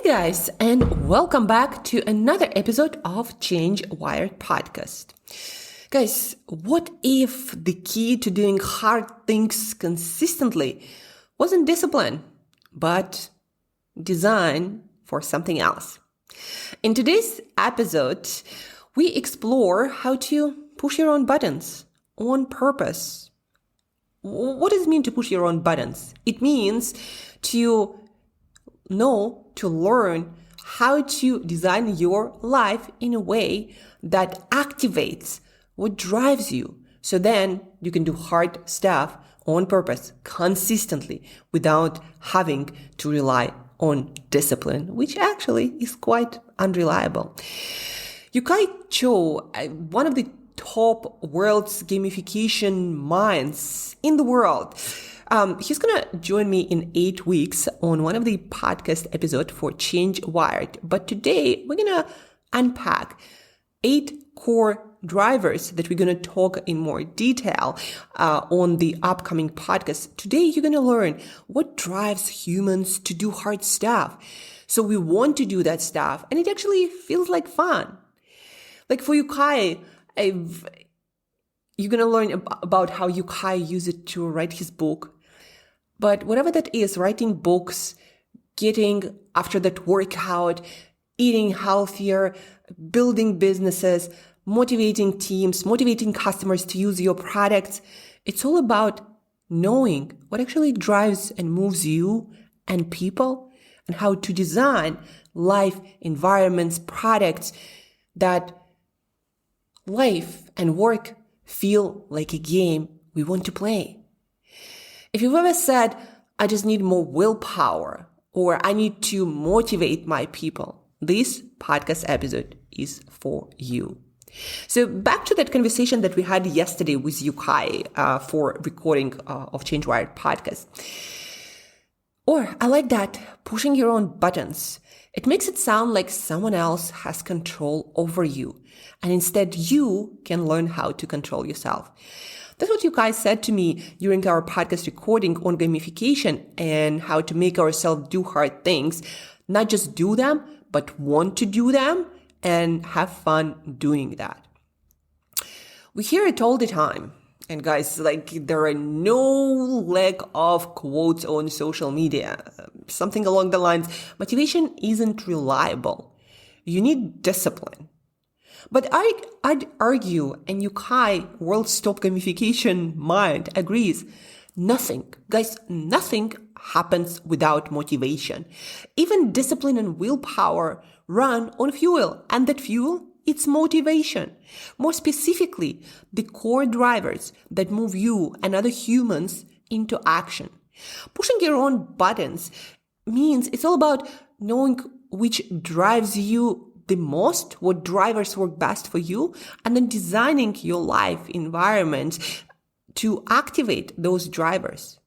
guys, and welcome back to another episode of Change Wired podcast. Guys, what if the key to doing hard things consistently wasn't discipline, but design for something else? In today's episode, we explore how to push your own buttons on purpose. What does it mean to push your own buttons? It means to learn how to design your life in a way that activates what drives you. So then you can do hard stuff on purpose consistently without having to rely on discipline, which actually is quite unreliable. Yu-kai Cho, one of the top world's gamification minds in the world, he's going to join me in 8 weeks on one of the podcast episodes for Change Wired. But today we're going to unpack 8 core drivers that we're going to talk in more detail on the upcoming podcast. Today you're going to learn what drives humans to do hard stuff. So we want to do that stuff and it actually feels like fun. Like for Yukai, you're going to learn about how Yukai used it to write his book. But whatever that is, writing books, getting after that workout, eating healthier, building businesses, motivating teams, motivating customers to use your products, it's all about knowing what actually drives and moves you and people and how to design life, environments, products that life and work feel like a game we want to play. If you've ever said, I just need more willpower, or I need to motivate my people, this podcast episode is for you. So back to that conversation that we had yesterday with Yukai for recording of Change Wired podcast. Or I like that, pushing your own buttons. It makes it sound like someone else has control over you. And instead you can learn how to control yourself. That's what you guys said to me during our podcast recording on gamification and how to make ourselves do hard things, not just do them, but want to do them and have fun doing that. We hear it all the time. And guys, there are no lack of quotes on social media. Something along the lines, motivation isn't reliable. You need discipline. But I'd argue, and Yukai, world's top gamification mind, agrees, nothing happens without motivation. Even discipline and willpower run on fuel, and that fuel, it's motivation. More specifically, the core drivers that move you and other humans into action. Pushing your own buttons means it's all about knowing which drives you the most, what drivers work best for you, and then designing your life environment to activate those drivers.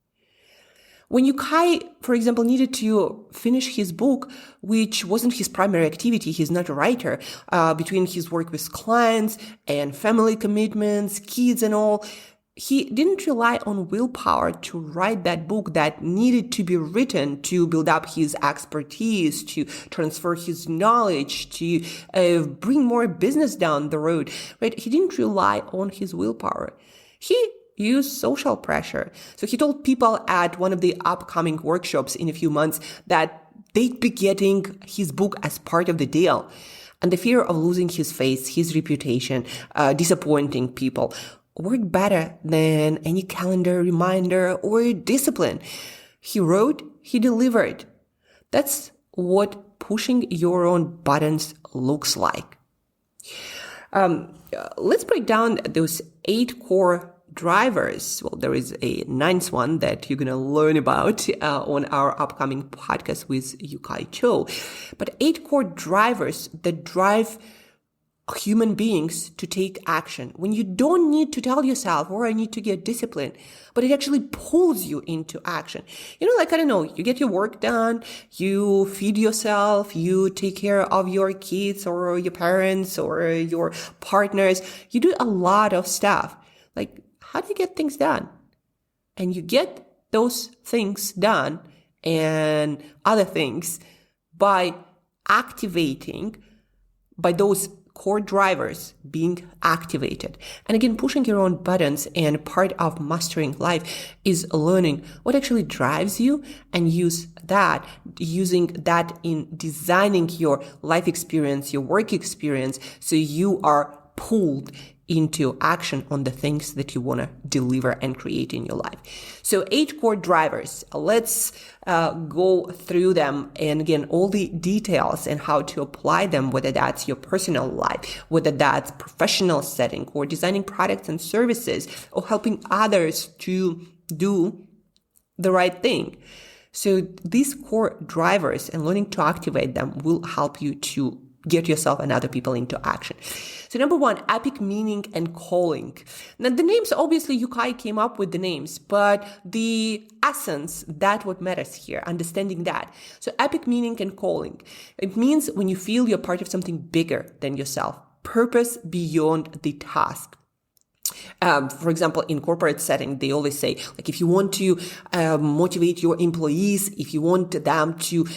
When Yukai, for example, needed to finish his book, which wasn't his primary activity, he's not a writer, between his work with clients and family commitments, kids and all, he didn't rely on willpower to write that book that needed to be written to build up his expertise, to transfer his knowledge, to bring more business down the road, right? He didn't rely on his willpower. He used social pressure. So he told people at one of the upcoming workshops in a few months that they'd be getting his book as part of the deal. And the fear of losing his face, his reputation, disappointing people worked better than any calendar reminder or discipline. He wrote, he delivered. That's what pushing your own buttons looks like. Let's break down those 8 core drivers. Well, there is a 9th one that you're going to learn about on our upcoming podcast with Yu-kai Cho. But 8 core drivers that drive human beings to take action when you don't need to tell yourself, or I need to get disciplined, but it actually pulls you into action. I don't know, you get your work done, you feed yourself, you take care of your kids or your parents or your partners. You do a lot of stuff. How do you get things done? And you get those things done and other things by those core drivers being activated. And again, pushing your own buttons, and part of mastering life is learning what actually drives you and using that in designing your life experience, your work experience, so you are pulled into action on the things that you want to deliver and create in your life. So 8 core drivers. Let's go through them, and again, all the details and how to apply them, whether that's your personal life, whether that's professional setting, or designing products and services, or helping others to do the right thing. So these core drivers and learning to activate them will help you to get yourself and other people into action. So number 1, epic meaning and calling. Now the names, obviously Yukai came up with the names, but the essence, that's what matters here, understanding that. So epic meaning and calling. It means when you feel you're part of something bigger than yourself, purpose beyond the task. For example, in corporate setting, they always say, like, if you want to motivate your employees, if you want them to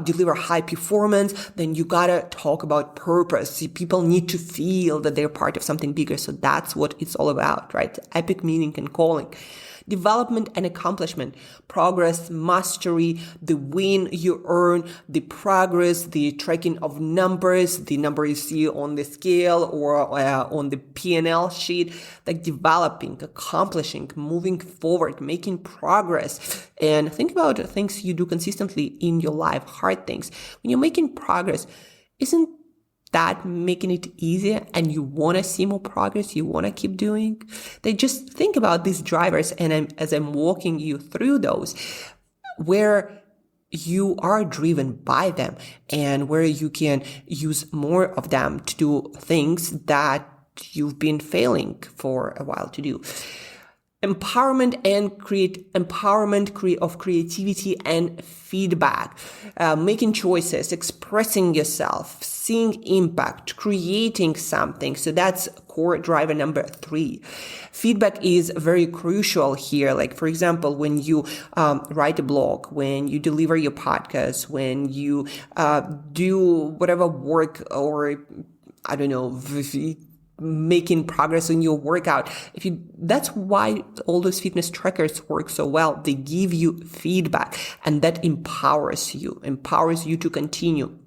deliver high performance, then you gotta talk about purpose. See, people need to feel that they're part of something bigger. So that's what it's all about, right? Epic meaning and calling. Development and accomplishment, progress, mastery, the win you earn, the progress, the tracking of numbers, the number you see on the scale or on the P&L sheet, like developing, accomplishing, moving forward, making progress. And think about things you do consistently in your life, hard things. When you're making progress, isn't that making it easier, and you want to see more progress, you want to keep doing? They just think about these drivers, and as I'm walking you through those, where you are driven by them and where you can use more of them to do things that you've been failing for a while to do. Empowerment of creativity and feedback, making choices, expressing yourself, seeing impact, creating something. So that's core driver number 3. Feedback is very crucial here. Like, for example, when you write a blog, when you deliver your podcast, when you do whatever work, or I don't know, making progress in your workout. That's why all those fitness trackers work so well. They give you feedback, and that empowers you to continue.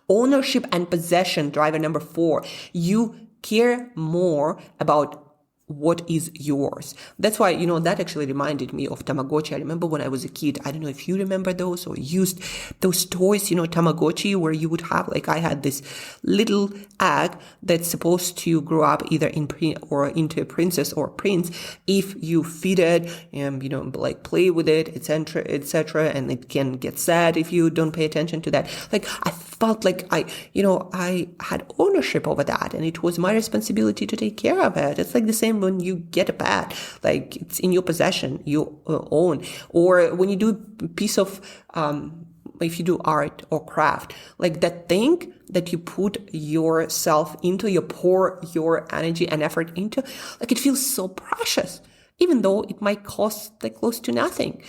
Ownership and possession, driver number 4. You care more about what is yours. That's why, that actually reminded me of Tamagotchi. I remember when I was a kid, I don't know if you remember those or used those toys, Tamagotchi, where you would have, like, I had this little egg that's supposed to grow up either into a princess or prince if you feed it and, like, play with it, etc., and it can get sad if you don't pay attention to that. Like, I felt like I had ownership over that, and it was my responsibility to take care of it. It's like the same when you get a pet, like, it's in your possession, you own. Or when you do a piece of, if you do art or craft, like that thing that you put yourself into, you pour your energy and effort into, like, it feels so precious, even though it might cost like close to nothing.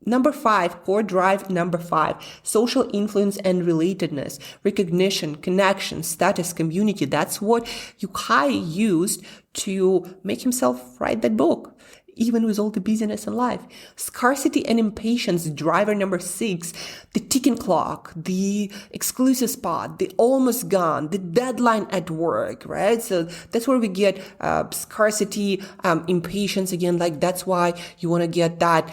Number 5, core drive number 5, social influence and relatedness, recognition, connection, status, community. That's what Yukai used to make himself write that book, even with all the busyness in life. Scarcity and impatience, driver number 6, the ticking clock, the exclusive spot, the almost gone, the deadline at work, right? So that's where we get scarcity, impatience again. Like, that's why you want to get that,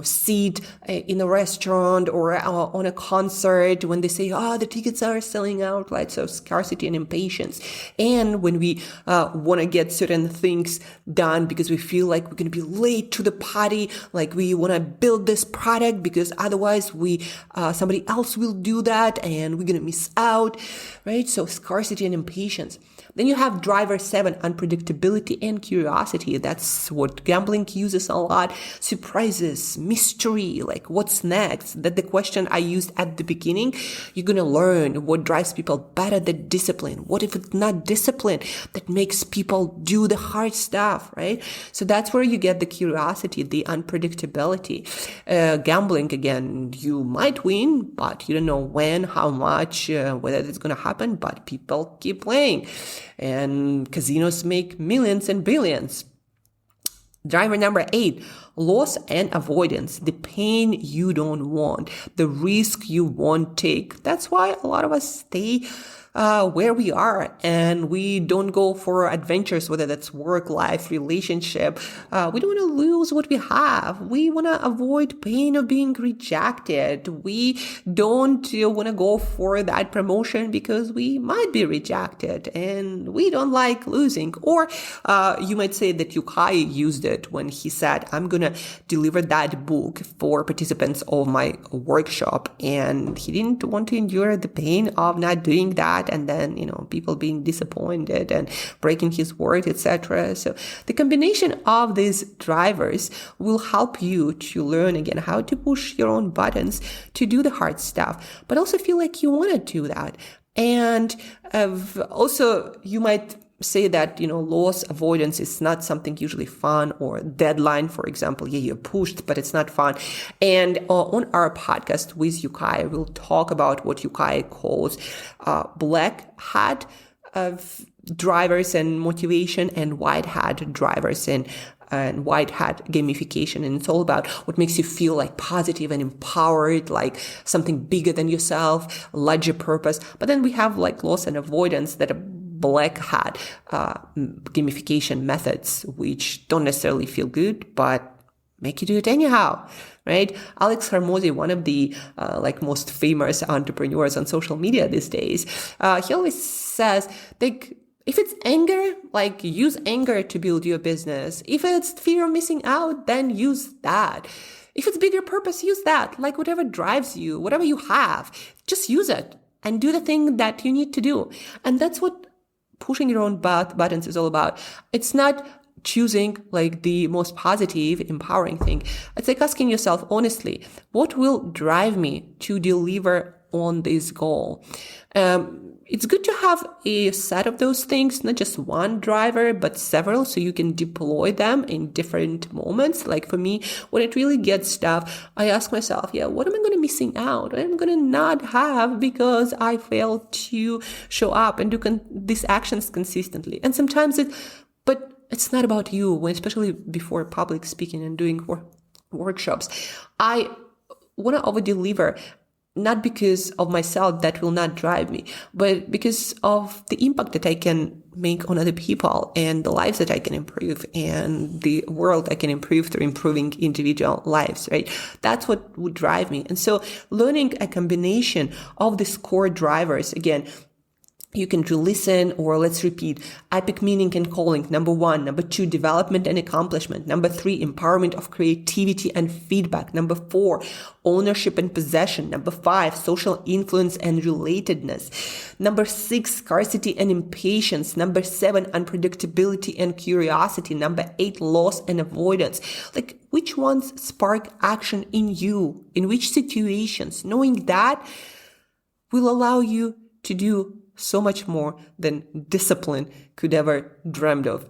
seat in a restaurant or on a concert when they say, the tickets are selling out, right? So scarcity and impatience. And when we want to get certain things done because we feel like we're going to be late to the party, like we want to build this product because otherwise somebody else will do that and we're going to miss out, right? So scarcity and impatience. Then you have driver 7, unpredictability and curiosity. That's what gambling uses a lot. Surprises, mystery, like what's next? That the question I used at the beginning. You're going to learn what drives people better than discipline. What if it's not discipline that makes people do the hard stuff, right? So that's where you get get the curiosity, the unpredictability. Gambling, again, you might win, but you don't know when, how much, whether it's going to happen, but people keep playing. And casinos make millions and billions. Driver number 8, loss and avoidance, the pain you don't want, the risk you won't take. That's why a lot of us stay where we are and we don't go for adventures, whether that's work, life, relationship. We don't want to lose what we have. We want to avoid pain of being rejected. We don't want to go for that promotion because we might be rejected and we don't like losing. Or you might say that Yukai used it when he said, I'm going to deliver that book for participants of my workshop. And he didn't want to endure the pain of not doing that. And then, people being disappointed and breaking his word, etc. So the combination of these drivers will help you to learn again how to push your own buttons to do the hard stuff, but also feel like you want to do that. And also you might say that, loss avoidance is not something usually fun, or deadline, for example. Yeah, you're pushed, but it's not fun. And on our podcast with Yukai, we'll talk about what Yukai calls black hat drivers and motivation, and white hat drivers and white hat gamification. And it's all about what makes you feel like positive and empowered, like something bigger than yourself, larger purpose. But then we have like loss and avoidance that are black hat gamification methods, which don't necessarily feel good, but make you do it anyhow, right? Alex Hormozi, one of the most famous entrepreneurs on social media these days, he always says, if it's anger, use anger to build your business. If it's fear of missing out, then use that. If it's bigger purpose, use that. Whatever drives you, whatever you have, just use it and do the thing that you need to do. And that's what pushing your own buttons is all about. It's not choosing the most positive, empowering thing. It's asking yourself honestly, what will drive me to deliver on this goal? It's good to have a set of those things, not just one driver, but several, so you can deploy them in different moments. For me, when it really gets tough, I ask myself, what am I going to missing out? What am I going to not have because I failed to show up and do these actions consistently? And sometimes but it's not about you, especially before public speaking and doing workshops. I want to over-deliver, not because of myself, that will not drive me, but because of the impact that I can make on other people and the lives that I can improve and the world I can improve through improving individual lives, right? That's what would drive me. And so learning a combination of these core drivers, again, you can listen, or let's repeat: epic meaning and calling, number 1. Number 2, development and accomplishment. Number 3, empowerment of creativity and feedback. Number 4, ownership and possession. Number 5, social influence and relatedness. Number 6, scarcity and impatience. Number 7, unpredictability and curiosity. Number 8, loss and avoidance. Which ones spark action in you? In which situations? Knowing that will allow you to do so much more than discipline could ever dreamed of.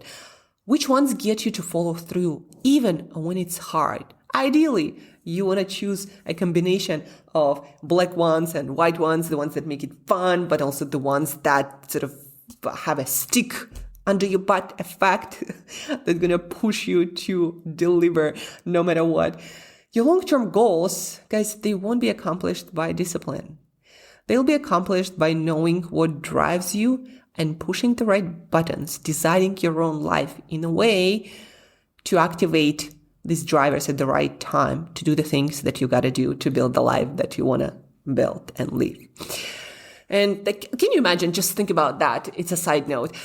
Which ones get you to follow through, even when it's hard? Ideally, you want to choose a combination of black ones and white ones, the ones that make it fun, but also the ones that sort of have a stick under your butt effect that's going to push you to deliver no matter what. Your long-term goals, guys, they won't be accomplished by discipline. They'll be accomplished by knowing what drives you and pushing the right buttons, designing your own life in a way to activate these drivers at the right time to do the things that you got to do to build the life that you want to build and live. And can you imagine? Just think about that. It's a side note.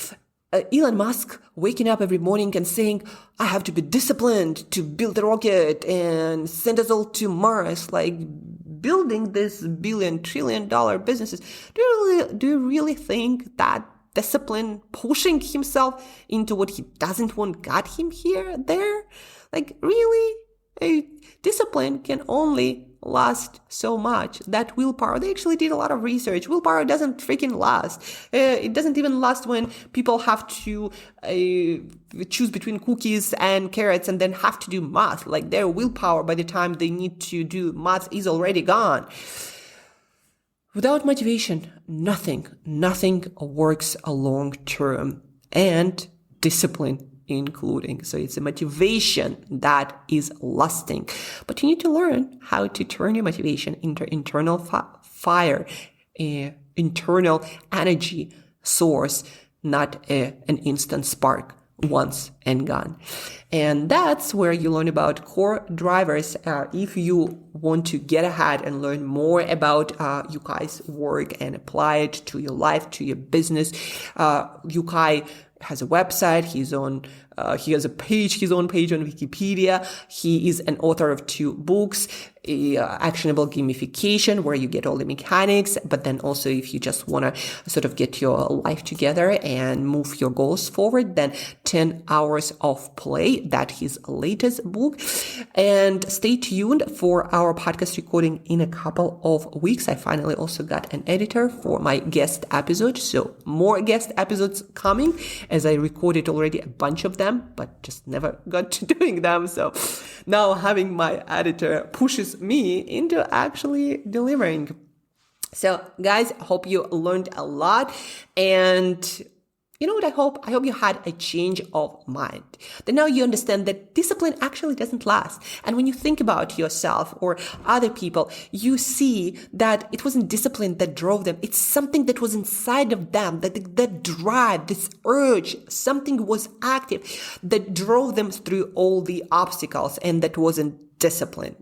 Elon Musk waking up every morning and saying, I have to be disciplined to build a rocket and send us all to Mars, building this $1 trillion businesses. Do you really think that discipline, pushing himself into what he doesn't want, got him there? Really? a discipline can only last so much. That willpower, they actually did a lot of research. Willpower doesn't freaking last. It doesn't even last when people have to choose between cookies and carrots and then have to do math. Like their willpower by the time they need to do math is already gone. Without motivation, nothing works a long term, and discipline including. So it's a motivation that is lasting. But you need to learn how to turn your motivation into internal fire, internal energy source, not an instant spark once and gone. And that's where you learn about core drivers. If you want to get ahead and learn more about Yukai's work and apply it to your life, to your business, Yukai has a website. He has his own page on Wikipedia. He is an author of 2 books, Actionable Gamification, where you get all the mechanics, but then also if you just want to sort of get your life together and move your goals forward, then 10 Hours of Play, that his latest book. And stay tuned for our podcast recording in a couple of weeks. I finally also got an editor for my guest episode, so more guest episodes coming, as I recorded already a bunch of them, but just never got to doing them. So now having my editor pushes me into actually delivering. So guys, I hope you learned a lot. And you know what I hope? I hope you had a change of mind. That now you understand that discipline actually doesn't last. And when you think about yourself or other people, you see that it wasn't discipline that drove them. It's something that was inside of them, that drive, this urge, something was active that drove them through all the obstacles, and that wasn't discipline.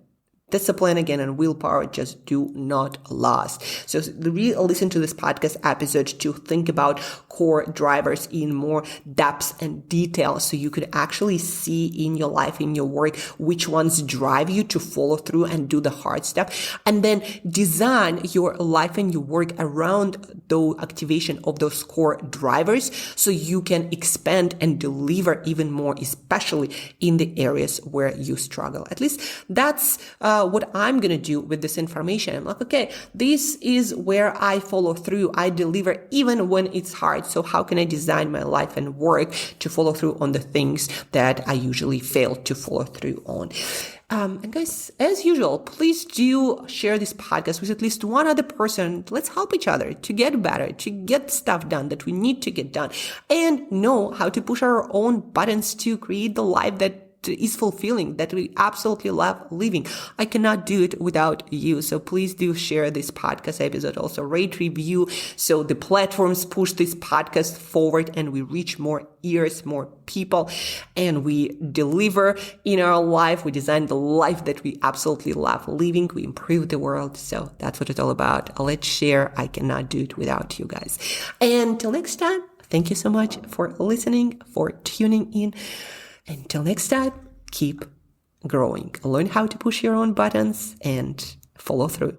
Discipline, again, and willpower just do not last. So listen to this podcast episode to think about core drivers in more depth and detail, so you could actually see in your life, in your work, which ones drive you to follow through and do the hard stuff, and then design your life and your work around the activation of those core drivers, so you can expand and deliver even more, especially in the areas where you struggle. At least that's what I'm going to do with this information. I'm like, okay, this is where I follow through. I deliver even when it's hard. So how can I design my life and work to follow through on the things that I usually fail to follow through on? And guys, as usual, please do share this podcast with at least one other person. Let's help each other to get better, to get stuff done that we need to get done, and know how to push our own buttons to create the life that is fulfilling, that we absolutely love living. I cannot do it without you. So please do share this podcast episode. Also rate, review, so the platforms push this podcast forward and we reach more ears, more people, and we deliver in our life. We design the life that we absolutely love living. We improve the world. So that's what it's all about. Let's share. I cannot do it without you guys. And till next time, thank you so much for listening, for tuning in. Until next time, keep growing. Learn how to push your own buttons and follow through.